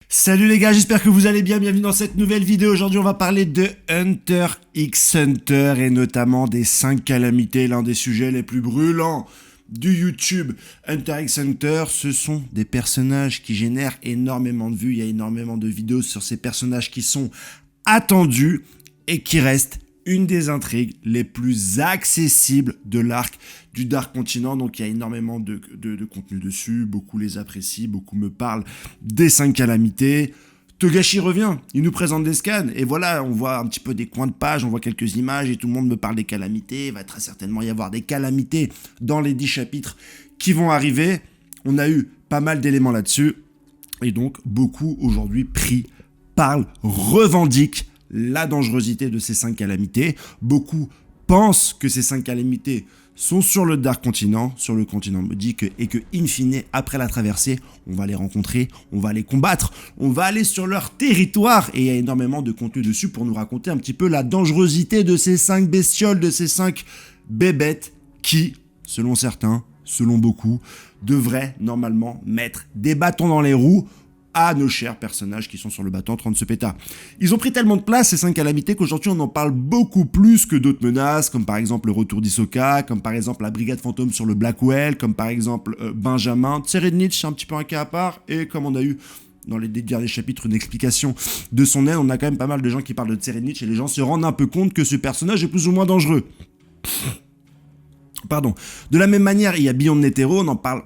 Salut les gars, j'espère que vous allez bien, bienvenue dans cette nouvelle vidéo. Aujourd'hui on va parler de Hunter x Hunter et notamment des 5 calamités, l'un des sujets les plus brûlants du YouTube. Hunter x Hunter, ce sont des personnages qui génèrent énormément de vues, il y a énormément de vidéos sur ces personnages qui sont attendus et qui restent une des intrigues les plus accessibles de l'arc du Dark Continent. Donc il y a énormément de contenu dessus, beaucoup les apprécient, beaucoup me parlent des 5 calamités. Togashi revient, il nous présente des scans, et voilà, on voit un petit peu des coins de page, on voit quelques images, et tout le monde me parle des calamités. Il va très certainement y avoir des calamités dans les 10 chapitres qui vont arriver. On a eu pas mal d'éléments là-dessus, et donc beaucoup aujourd'hui parlent, revendiquent la dangerosité de ces 5 calamités. Beaucoup pensent que ces 5 calamités sont sur le Dark Continent, sur le continent maudit, et que, in fine, après la traversée, on va les rencontrer, on va les combattre, on va aller sur leur territoire, et il y a énormément de contenu dessus pour nous raconter un petit peu la dangerosité de ces 5 bestioles, de ces 5 bébêtes qui, selon certains, selon beaucoup, devraient normalement mettre des bâtons dans les roues à nos chers personnages qui sont sur le bateau en train de se péter. Ils ont pris tellement de place, ces 5 calamités, qu'aujourd'hui on en parle beaucoup plus que d'autres menaces, comme par exemple le retour d'Hisoka, comme par exemple la brigade fantôme sur le Blackwell, comme par exemple Benjamin. Tserednich, c'est un petit peu un cas à part, et comme on a eu dans les derniers chapitres une explication de son aide, on a quand même pas mal de gens qui parlent de Tserednich, et les gens se rendent un peu compte que ce personnage est plus ou moins dangereux. Pardon. De la même manière, il y a Beyond Netero, on en parle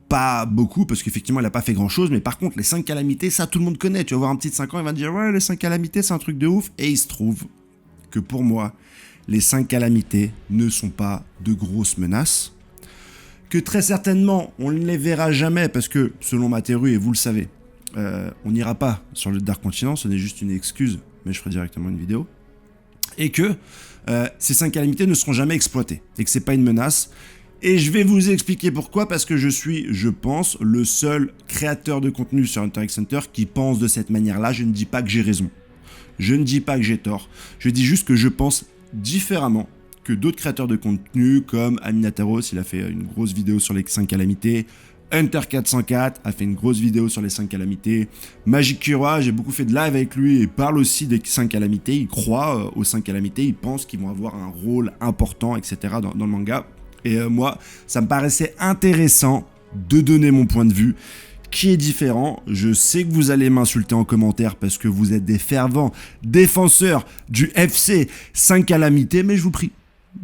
pas beaucoup, parce qu'effectivement, il a pas fait grand-chose, mais par contre, les 5 calamités, ça, tout le monde connaît. Tu vas voir un petit de 5 ans, il va te dire « Ouais, les 5 calamités, c'est un truc de ouf », et il se trouve que pour moi, les 5 calamités ne sont pas de grosses menaces, que très certainement, on ne les verra jamais, parce que, selon ma théorie, et vous le savez, on n'ira pas sur le Dark Continent, ce n'est juste une excuse, mais je ferai directement une vidéo, et que ces 5 calamités ne seront jamais exploitées, et que c'est pas une menace. Et je vais vous expliquer pourquoi, parce que je suis, je pense, le seul créateur de contenu sur Hunter x Hunter qui pense de cette manière-là. Je ne dis pas que j'ai raison. Je ne dis pas que j'ai tort. Je dis juste que je pense différemment que d'autres créateurs de contenu, comme Aminateros, il a fait une grosse vidéo sur les 5 calamités. Hunter404 a fait une grosse vidéo sur les 5 calamités. Magic Kura, j'ai beaucoup fait de live avec lui et parle aussi des 5 calamités. Il croit aux 5 calamités, il pense qu'ils vont avoir un rôle important, etc. dans le manga. Et moi, ça me paraissait intéressant de donner mon point de vue, qui est différent. Je sais que vous allez m'insulter en commentaire parce que vous êtes des fervents défenseurs du FC 5 calamités, mais je vous prie,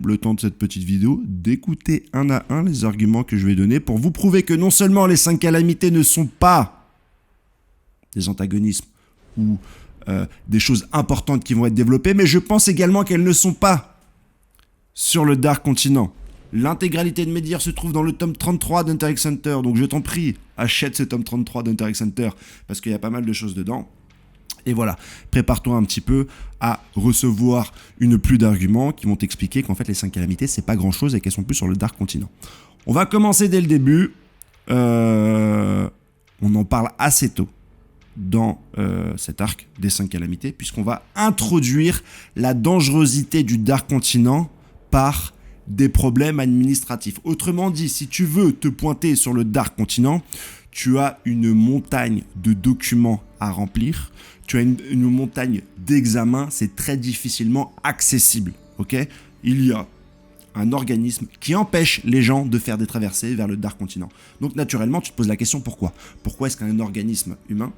le temps de cette petite vidéo, d'écouter un à un les arguments que je vais donner pour vous prouver que non seulement les 5 calamités ne sont pas des antagonismes ou des choses importantes qui vont être développées, mais je pense également qu'elles ne sont pas sur le Dark Continent. L'intégralité de mes dires se trouve dans le tome 33 d'Hunter x Hunter, donc je t'en prie, achète ce tome 33 d'Hunter x Hunter, parce qu'il y a pas mal de choses dedans. Et voilà, prépare-toi un petit peu à recevoir une pluie d'arguments qui vont t'expliquer qu'en fait les 5 calamités, c'est pas grand-chose et qu'elles sont plus sur le Dark Continent. On va commencer dès le début, on en parle assez tôt dans cet arc des 5 calamités, puisqu'on va introduire la dangerosité du Dark Continent par des problèmes administratifs. Autrement dit, si tu veux te pointer sur le Dark Continent, tu as une montagne de documents à remplir, tu as une montagne d'examens, c'est très difficilement accessible, ok ? Il y a un organisme qui empêche les gens de faire des traversées vers le Dark Continent. Donc naturellement, tu te poses la question pourquoi ? Pourquoi est-ce qu'un organisme humain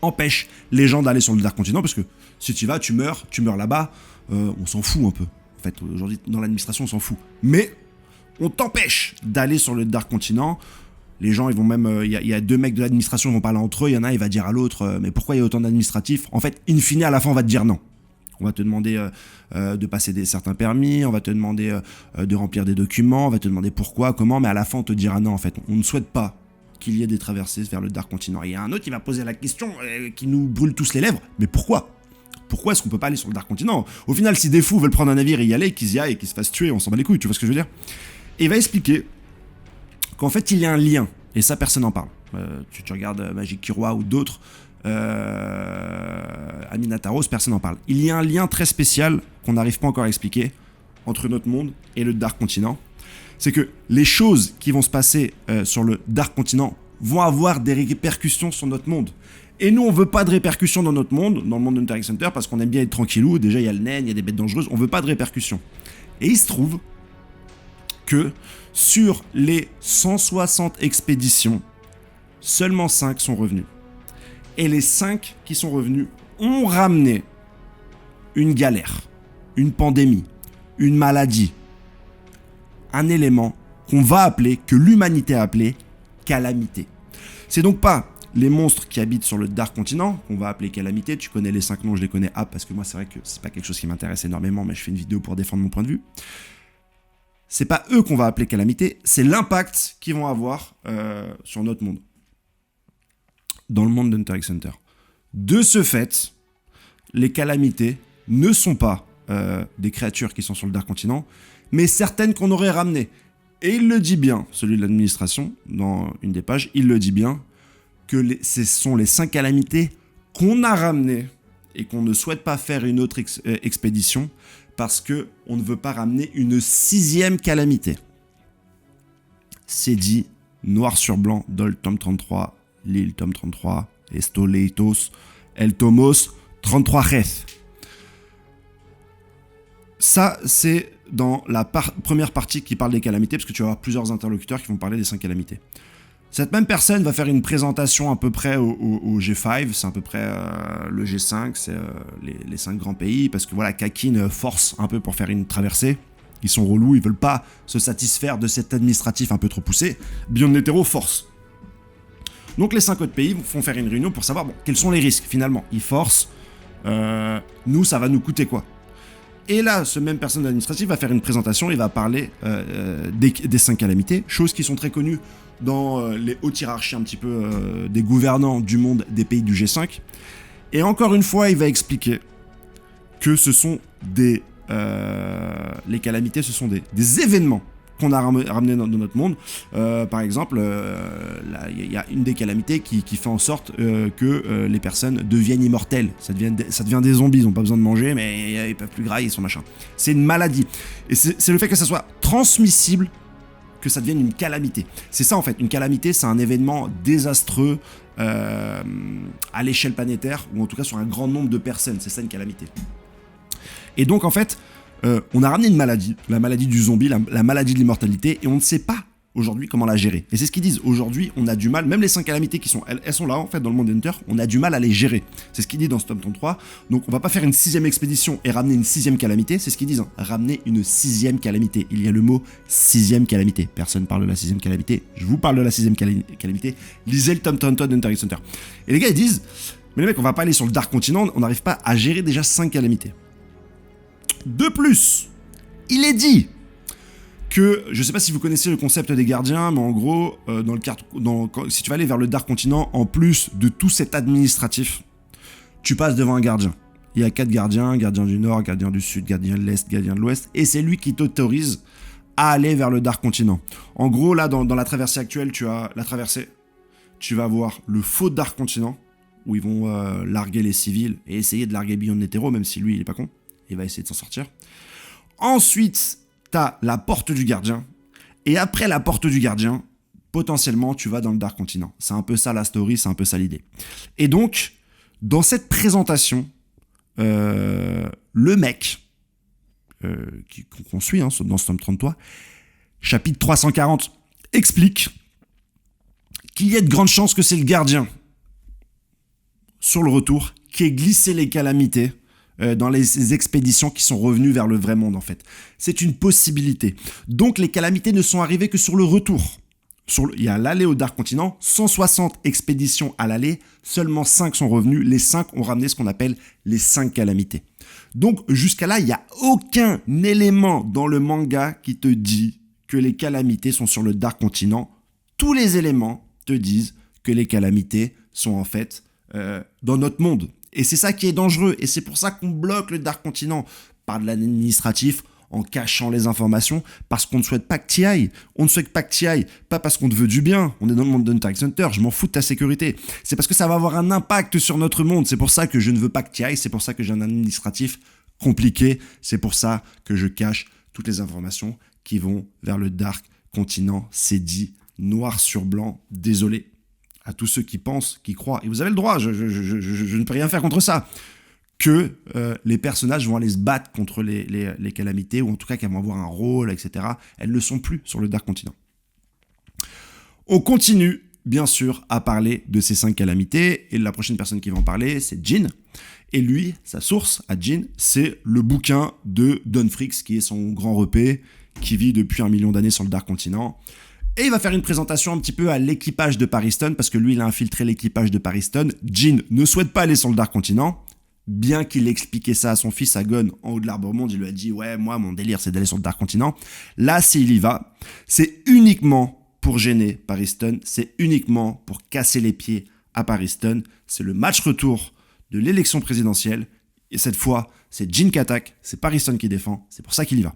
empêche les gens d'aller sur le Dark Continent ? Parce que si tu y vas, tu meurs là-bas, on s'en fout un peu. En fait, aujourd'hui, dans l'administration, on s'en fout. Mais on t'empêche d'aller sur le Dark Continent. Les gens, ils vont même... Il y a 2 mecs de l'administration qui vont parler entre eux. Il y en a, il va dire à l'autre, mais pourquoi il y a autant d'administratifs ? En fait, in fine, à la fin, on va te dire non. On va te demander de passer certains permis, on va te demander de remplir des documents, on va te demander pourquoi, comment, mais à la fin, on te dira non, en fait. On ne souhaite pas qu'il y ait des traversées vers le Dark Continent. Et il y a un autre qui va poser la question qui nous brûle tous les lèvres, mais pourquoi ? Pourquoi est-ce qu'on peut pas aller sur le Dark Continent ? Au final, si des fous veulent prendre un navire et y aller, qu'ils y aillent et qu'ils se fassent tuer, on s'en bat les couilles, tu vois ce que je veux dire ? Et il va expliquer qu'en fait, il y a un lien, et ça, personne n'en parle. Tu regardes Magic Kura ou d'autres, Aminateros, personne n'en parle. Il y a un lien très spécial qu'on n'arrive pas encore à expliquer entre notre monde et le Dark Continent. C'est que les choses qui vont se passer sur le Dark Continent vont avoir des répercussions sur notre monde. Et nous, on veut pas de répercussions dans notre monde, dans le monde d'Hunter x Hunter, parce qu'on aime bien être tranquillou. Déjà, il y a le naine, il y a des bêtes dangereuses. On veut pas de répercussions. Et il se trouve que sur les 160 expéditions, seulement 5 sont revenus. Et les 5 qui sont revenus ont ramené une galère, une pandémie, une maladie, un élément qu'on va appeler, que l'humanité a appelé calamité. C'est donc pas les monstres qui habitent sur le Dark Continent, qu'on va appeler calamité. Tu connais les 5 noms, je les connais parce que moi c'est vrai que c'est pas quelque chose qui m'intéresse énormément, mais je fais une vidéo pour défendre mon point de vue. C'est pas eux qu'on va appeler calamité, c'est l'impact qu'ils vont avoir sur notre monde. Dans le monde d'Hunter x Hunter. De ce fait, les calamités ne sont pas des créatures qui sont sur le Dark Continent, mais certaines qu'on aurait ramenées. Et il le dit bien, celui de l'administration, dans une des pages, il le dit bien, que ce sont les 5 calamités qu'on a ramenées et qu'on ne souhaite pas faire une autre expédition parce qu'on ne veut pas ramener une 6e calamité. C'est dit noir sur blanc dans le tome 33, l'île tome 33, Estoleitos, El Tomos, 33 Res. Ça, c'est dans la première partie qui parle des calamités, parce que tu vas avoir plusieurs interlocuteurs qui vont parler des 5 calamités. Cette même personne va faire une présentation à peu près au G5, c'est à peu près le G5, c'est les 5 grands pays, parce que voilà, Kakin force un peu pour faire une traversée. Ils sont relous, ils veulent pas se satisfaire de cet administratif un peu trop poussé. Beyond Netero force. Donc les 5 autres pays vont faire une réunion pour savoir bon, quels sont les risques finalement. Ils forcent, nous ça va nous coûter quoi. Et là, ce même personne administratif va faire une présentation, il va parler des 5 calamités, choses qui sont très connues dans les hautes hiérarchies un petit peu des gouvernants du monde des pays du G5. Et encore une fois, il va expliquer que ce sont les calamités, ce sont des événements qu'on a ramenés dans notre monde. Par exemple, il y a une des calamités qui fait en sorte que les personnes deviennent immortelles. Ça devient des zombies, ils n'ont pas besoin de manger, mais ils peuvent plus grailler, ils sont machin. C'est une maladie. Et c'est le fait que ça soit transmissible que ça devienne une calamité. C'est ça en fait, une calamité, c'est un événement désastreux à l'échelle planétaire, ou en tout cas sur un grand nombre de personnes, c'est ça une calamité. Et donc en fait, on a ramené une maladie, la maladie du zombie, la maladie de l'immortalité, et on ne sait pas aujourd'hui comment la gérer. Et c'est ce qu'ils disent, aujourd'hui on a du mal, même les 5 calamités qui sont, elles sont là en fait dans le monde Hunter, on a du mal à les gérer. C'est ce qu'ils disent dans ce tome 33, donc on va pas faire une 6e expédition et ramener une 6e calamité, c'est ce qu'ils disent, hein, ramener une 6e calamité. Il y a le mot 6e calamité, personne parle de la 6e calamité, je vous parle de la 6e calamité, lisez le tome 33 d'Hunter x Hunter. Et les gars ils disent, mais les mecs on va pas aller sur le Dark Continent, on n'arrive pas à gérer déjà 5 calamités. De plus, il est dit que, je sais pas si vous connaissez le concept des gardiens, mais en gros, si tu vas aller vers le Dark Continent, en plus de tout cet administratif, tu passes devant un gardien. Il y a 4 gardiens, gardien du Nord, gardien du Sud, gardien de l'Est, gardien de l'Ouest, et c'est lui qui t'autorise à aller vers le Dark Continent. En gros, là, dans la traversée actuelle, tu vas avoir le faux Dark Continent, où ils vont larguer les civils, et essayer de larguer Beyond Netero, même si lui, il est pas con. Il va essayer de s'en sortir. Ensuite, t'as la porte du gardien. Et après la porte du gardien, potentiellement, tu vas dans le Dark Continent. C'est un peu ça la story, c'est un peu ça l'idée. Et donc, dans cette présentation, le mec qu'on suit dans ce tome 33, chapitre 340, explique qu'il y a de grandes chances que c'est le gardien, sur le retour, qui ait glissé les calamités dans les expéditions qui sont revenues vers le vrai monde en fait. C'est une possibilité. Donc les calamités ne sont arrivées que sur le retour. Il y a l'aller au Dark Continent, 160 expéditions à l'aller, seulement 5 sont revenus, les 5 ont ramené ce qu'on appelle les 5 calamités. Donc jusqu'à là, il n'y a aucun élément dans le manga qui te dit que les calamités sont sur le Dark Continent. Tous les éléments te disent que les calamités sont en fait dans notre monde. Et c'est ça qui est dangereux, et c'est pour ça qu'on bloque le Dark Continent par de l'administratif, en cachant les informations, parce qu'on ne souhaite pas que tu y ailles. On ne souhaite pas que tu y ailles, pas parce qu'on te veut du bien, on est dans le monde d'Hunter x Hunter, je m'en fous de ta sécurité. C'est parce que ça va avoir un impact sur notre monde, c'est pour ça que je ne veux pas que tu y ailles, c'est pour ça que j'ai un administratif compliqué, c'est pour ça que je cache toutes les informations qui vont vers le Dark Continent, c'est dit, noir sur blanc, désolé. à tous ceux qui pensent, qui croient, et vous avez le droit, je ne peux rien faire contre ça, que les personnages vont aller se battre contre les calamités, ou en tout cas qu'elles vont avoir un rôle, etc. Elles ne sont plus sur le Dark Continent. On continue, bien sûr, à parler de ces 5 calamités, et la prochaine personne qui va en parler, c'est Jin. Et lui, sa source, à Jin, c'est le bouquin de Don Fricks, qui est son grand repé, qui vit depuis 1 million d'années sur le Dark Continent. Et il va faire une présentation un petit peu à l'équipage de Pariston, parce que lui, il a infiltré l'équipage de Pariston. Jin ne souhaite pas aller sur le Dark Continent, bien qu'il ait expliqué ça à son fils, à Gon, en haut de l'Arbre Monde. Il lui a dit « Ouais, moi, mon délire, c'est d'aller sur le Dark Continent. » Là, s'il y va, c'est uniquement pour gêner Pariston, c'est uniquement pour casser les pieds à Pariston. C'est le match retour de l'élection présidentielle, et cette fois, c'est Jin qui attaque, c'est Pariston qui défend, c'est pour ça qu'il y va.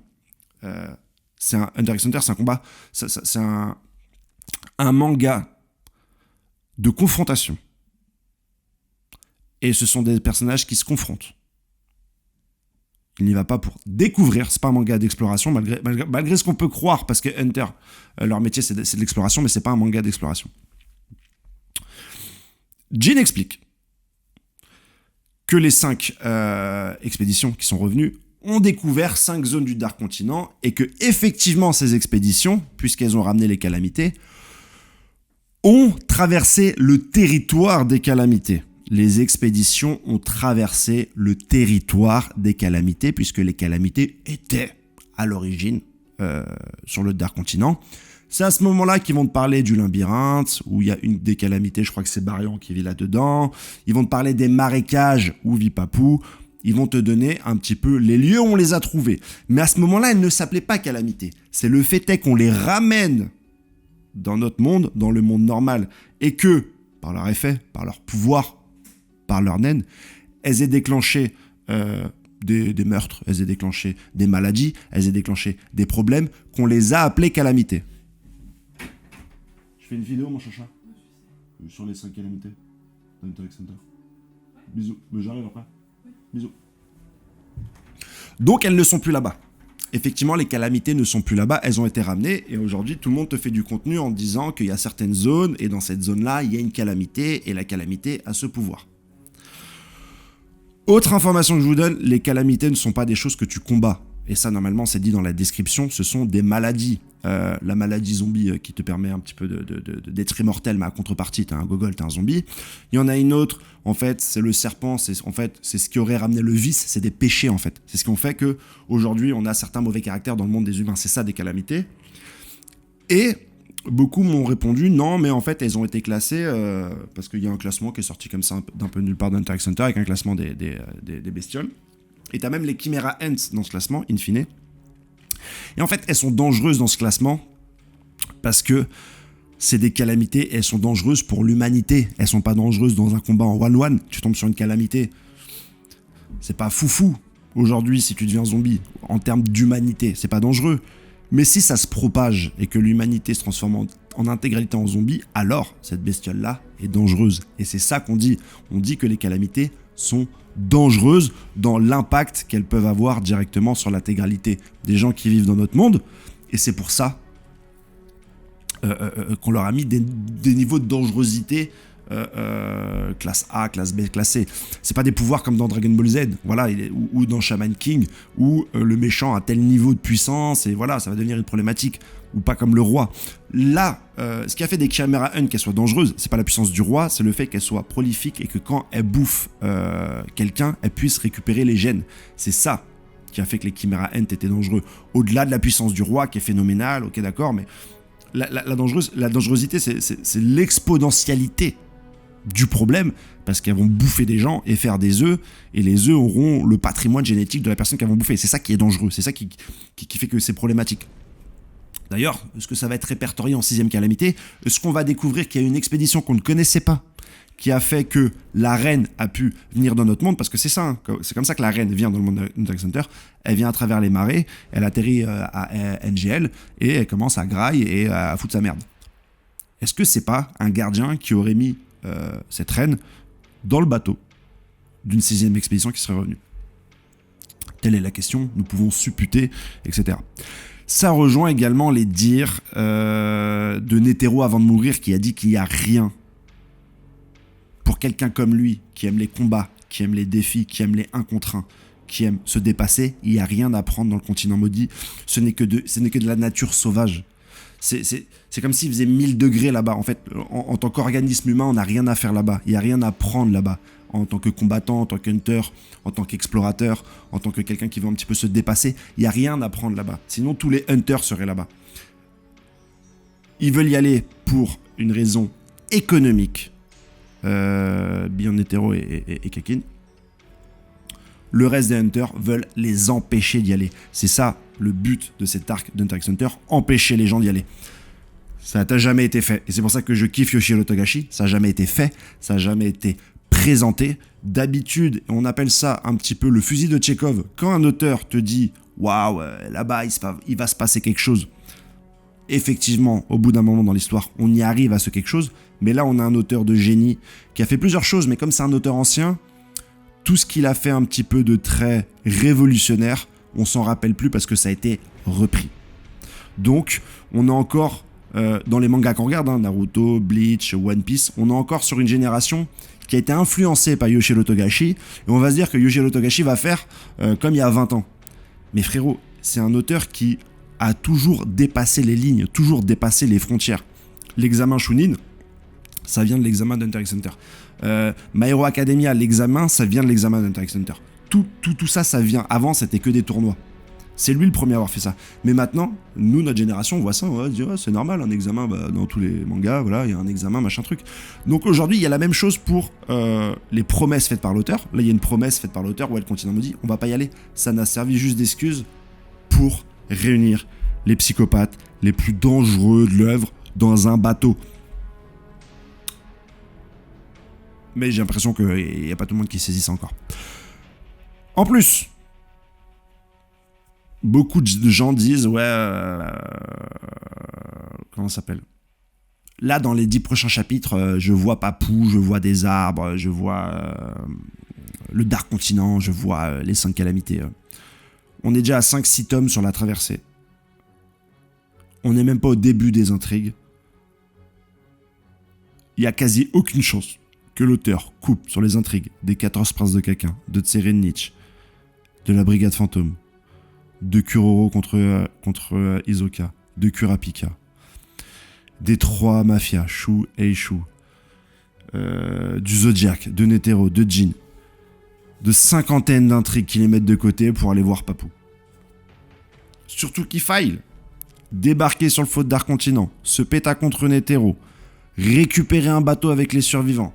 C'est un Hunter x Hunter, c'est un combat, c'est un manga de confrontation. Et ce sont des personnages qui se confrontent. Il n'y va pas pour découvrir, c'est pas un manga d'exploration, malgré ce qu'on peut croire, parce que Hunter, leur métier c'est de l'exploration, mais c'est pas un manga d'exploration. Jin explique que les 5 expéditions qui sont revenues ont découvert 5 zones du Dark Continent et que effectivement ces expéditions, puisqu'elles ont ramené les calamités, ont traversé le territoire des calamités. Les expéditions ont traversé le territoire des calamités, puisque les calamités étaient à l'origine sur le Dark Continent. C'est à ce moment-là qu'ils vont te parler du labyrinthe, où il y a une des calamités, je crois que c'est Barian qui vit là-dedans. Ils vont te parler des marécages, où vit Papou. Ils vont te donner un petit peu les lieux où on les a trouvés. Mais à ce moment-là, elles ne s'appelaient pas calamités. C'est le fait est qu'on les ramène dans notre monde, dans le monde normal, et que, par leur effet, par leur pouvoir, par leur naine, elles aient déclenché des meurtres, elles aient déclenché des maladies, elles aient déclenché des problèmes, qu'on les a appelés calamités. Je fais une vidéo, mon chacha, sur les 5 calamités d'Hunter x Hunter. Bisous, mais j'arrive après. Bisous. Donc elles ne sont plus là-bas. Effectivement, les calamités ne sont plus là-bas, elles ont été ramenées, et aujourd'hui, tout le monde te fait du contenu en disant qu'il y a certaines zones, et dans cette zone-là, il y a une calamité, et la calamité a ce pouvoir. Autre information que je vous donne, les calamités ne sont pas des choses que tu combats. Et ça, normalement, c'est dit dans la description, ce sont des maladies. La maladie zombie qui te permet un petit peu d'être immortel, mais à contrepartie, t'as un gogol, t'as un zombie. Il y en a une autre, en fait, c'est le serpent, c'est ce qui aurait ramené le vice, c'est des péchés, en fait. C'est ce qui ont fait qu'aujourd'hui, on a certains mauvais caractères dans le monde des humains, c'est ça, des calamités. Et beaucoup m'ont répondu, non, mais en fait, elles ont été classées, parce qu'il y a un classement qui est sorti comme ça, d'un peu nulle part d'Hunter x Hunter, avec un classement des bestioles. Et t'as même les Chimera Ants dans ce classement, in fine. Et en fait, elles sont dangereuses dans ce classement parce que c'est des calamités, elles sont dangereuses pour l'humanité. Elles sont pas dangereuses dans un combat en 1-1. Tu tombes sur une calamité. C'est pas foufou. Aujourd'hui, si tu deviens zombie, en termes d'humanité, c'est pas dangereux. Mais si ça se propage et que l'humanité se transforme en intégralité en zombie, alors cette bestiole-là est dangereuse. Et c'est ça qu'on dit. On dit que les calamités sont dangereuses dans l'impact qu'elles peuvent avoir directement sur l'intégralité des gens qui vivent dans notre monde. Et c'est pour ça qu'on leur a mis des niveaux de dangerosité classe A, classe B, classe C. C'est pas des pouvoirs comme dans Dragon Ball Z, voilà, ou dans Shaman King, où le méchant a tel niveau de puissance, et voilà, ça va devenir une problématique, ou pas comme le roi. Là, ce qui a fait des Chimera Hunt qu'elles soient dangereuses, c'est pas la puissance du roi, c'est le fait qu'elles soient prolifiques et que quand elles bouffent quelqu'un, elles puissent récupérer les gènes. C'est ça qui a fait que les Chimera Hunt étaient dangereux. Au-delà de la puissance du roi, qui est phénoménale, ok d'accord, mais la dangerosité, c'est l'exponentialité du problème, parce qu'elles vont bouffer des gens et faire des œufs, et les œufs auront le patrimoine génétique de la personne qu'elles vont bouffer. C'est ça qui est dangereux, c'est ça qui fait que c'est problématique. D'ailleurs, est-ce que ça va être répertorié en 6ème calamité? Est-ce qu'on va découvrir qu'il y a une expédition qu'on ne connaissait pas, qui a fait que la reine a pu venir dans notre monde? Parce que c'est ça, hein, c'est comme ça que la reine vient dans le monde d'Hunter x Hunter. Elle vient à travers les marais, elle atterrit à NGL, et elle commence à graille et à foutre sa merde. Est-ce que c'est pas un gardien qui aurait mis cette reine dans le bateau d'une 6ème expédition qui serait revenue? Telle est la question, nous pouvons supputer, etc. Ça rejoint également les dires de Netero avant de mourir, qui a dit qu'il n'y a rien quelqu'un comme lui, qui aime les combats, qui aime les défis, qui aime les 1 contre 1, qui aime se dépasser, il n'y a rien à prendre dans le continent maudit. Ce n'est que de la nature sauvage. C'est comme s'il faisait 1000 degrés là-bas. En fait, en tant qu'organisme humain, on n'a rien à faire là-bas. Il n'y a rien à prendre là-bas. En tant que combattant, en tant qu'hunter, en tant qu'explorateur, en tant que quelqu'un qui veut un petit peu se dépasser, il n'y a rien à prendre là-bas. Sinon, tous les hunters seraient là-bas. Ils veulent y aller pour une raison économique. Beyond Netero et Kakin. Le reste des hunters veulent les empêcher d'y aller. C'est ça le but de cet arc d'Hunter x Hunter, empêcher les gens d'y aller. Ça n'a jamais été fait. Et c'est pour ça que je kiffe Yoshiro Togashi. Ça n'a jamais été fait. Ça n'a jamais été présenté. D'habitude, on appelle ça un petit peu le fusil de Tchekhov. Quand un auteur te dit « Waouh, là-bas, il va se passer quelque chose », effectivement, au bout d'un moment dans l'histoire, on y arrive à ce quelque chose. Mais là, on a un auteur de génie qui a fait plusieurs choses. Mais comme c'est un auteur ancien, tout ce qu'il a fait un petit peu de très révolutionnaire, on s'en rappelle plus parce que ça a été repris. Donc, on est encore, dans les mangas qu'on regarde, Naruto, Bleach, One Piece, on est encore sur une génération qui a été influencée par Yoshiro Togashi, et on va se dire que Yoshiro Togashi va faire comme il y a 20 ans. Mais frérot, c'est un auteur qui a toujours dépassé les lignes, toujours dépassé les frontières. L'examen Chunin, ça vient de l'examen d'Hunter x Hunter. My Hero Academia, l'examen, ça vient de l'examen d'Hunter x Hunter. Tout ça, ça vient. Avant, c'était que des tournois. C'est lui le premier à avoir fait ça. Mais maintenant, nous, notre génération, on voit ça, on va se dire, c'est normal, un examen, dans tous les mangas, voilà, il y a un examen, machin truc. Donc aujourd'hui, il y a la même chose pour les promesses faites par l'auteur. Là, il y a une promesse faite par l'auteur, ouais, le continent me dit, on va pas y aller. Ça n'a servi juste d'excuse pour réunir les psychopathes les plus dangereux de l'œuvre dans un bateau. Mais j'ai l'impression qu'il n'y a pas tout le monde qui saisit ça encore. En plus, beaucoup de gens disent, ouais, comment ça s'appelle ? Là, dans les 10 prochains chapitres, je vois Papou, je vois des arbres, je vois le Dark Continent, je vois les 5 calamités. On est déjà à 5-6 tomes sur la traversée. On n'est même pas au début des intrigues. Il n'y a quasi aucune chance que l'auteur coupe sur les intrigues des 14 princes de Kakin, de Tserenich, de la brigade fantôme, de Kuroro contre Hisoka, de Kurapika, des 3 mafias, Shu et Shu, du Zodiac, de Netero, de Jin, de 50 d'intrigues qui les mettent de côté pour aller voir Papou. Surtout qu'il faille débarquer sur le faux Dark Continent, se péta contre Netero, récupérer un bateau avec les survivants,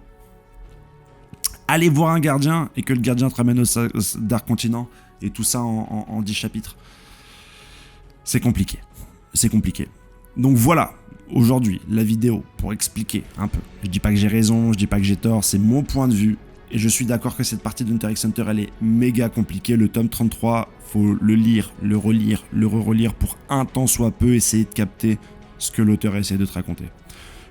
aller voir un gardien et que le gardien te ramène au Dark Continent, et tout ça en 10 chapitres. C'est compliqué. C'est compliqué. Donc voilà, aujourd'hui, la vidéo pour expliquer un peu. Je dis pas que j'ai raison, je dis pas que j'ai tort, c'est mon point de vue. Et je suis d'accord que cette partie d'Hunter x Hunter, elle est méga compliquée. Le tome 33, faut le lire, le relire, le re-relire pour un tant soit peu essayer de capter ce que l'auteur essaie de te raconter.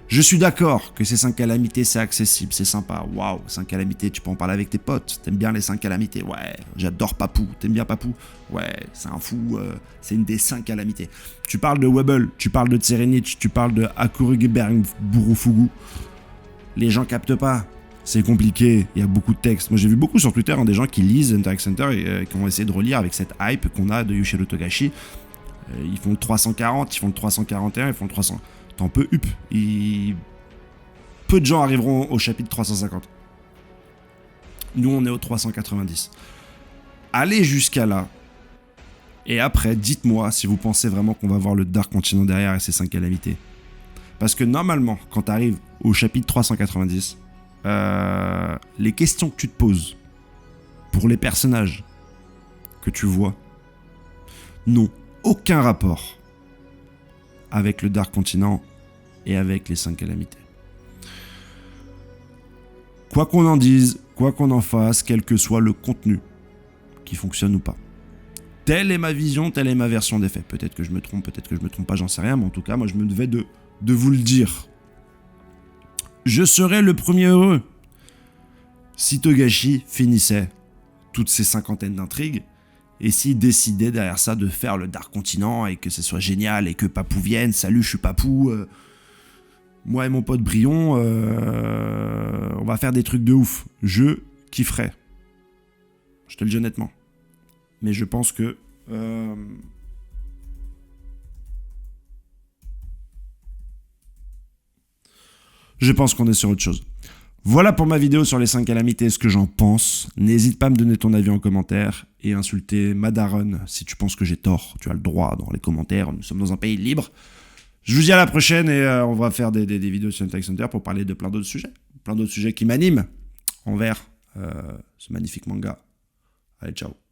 Je suis d'accord que ces 5 calamités, c'est accessible, c'est sympa. Waouh, 5 calamités, tu peux en parler avec tes potes. T'aimes bien les 5 calamités? Ouais, j'adore Papou. T'aimes bien Papou? Ouais, c'est un fou, c'est une des 5 calamités. Tu parles de Webble, tu parles de Tserenich, tu parles de Hakurugiberg Burufugu. Les gens captent pas. C'est compliqué, il y a beaucoup de textes. Moi j'ai vu beaucoup sur Twitter des gens qui lisent Hunter x Hunter et qui ont essayé de relire avec cette hype qu'on a de Yoshiro Togashi. Ils font le 340, ils font le 341, ils font le 300. T'en peux up. Peu de gens arriveront au chapitre 350. Nous on est au 390. Allez jusqu'à là. Et après, dites-moi si vous pensez vraiment qu'on va voir le Dark Continent derrière et ses 5 calamités. Parce que normalement, quand t'arrives au chapitre 390, les questions que tu te poses pour les personnages que tu vois n'ont aucun rapport avec le Dark Continent et avec les 5 calamités. Quoi qu'on en dise, quoi qu'on en fasse, quel que soit le contenu qui fonctionne ou pas. Telle est ma vision, telle est ma version des faits. Peut-être que je me trompe, peut-être que je me trompe pas, j'en sais rien, mais en tout cas, moi je me devais de vous le dire. Je serais le premier heureux si Togashi finissait toutes ces 50 d'intrigues et s'il décidait derrière ça de faire le Dark Continent et que ce soit génial et que Papou vienne, salut je suis Papou, moi et mon pote Brion, on va faire des trucs de ouf. Je kifferais. Je te le dis honnêtement. Mais je pense que... je pense qu'on est sur autre chose. Voilà pour ma vidéo sur les 5 calamités, ce que j'en pense. N'hésite pas à me donner ton avis en commentaire et insulter ma daronne si tu penses que j'ai tort. Tu as le droit dans les commentaires, nous sommes dans un pays libre. Je vous dis à la prochaine et on va faire des vidéos sur Hunter x Hunter pour parler de plein d'autres sujets. Plein d'autres sujets qui m'animent envers ce magnifique manga. Allez, ciao.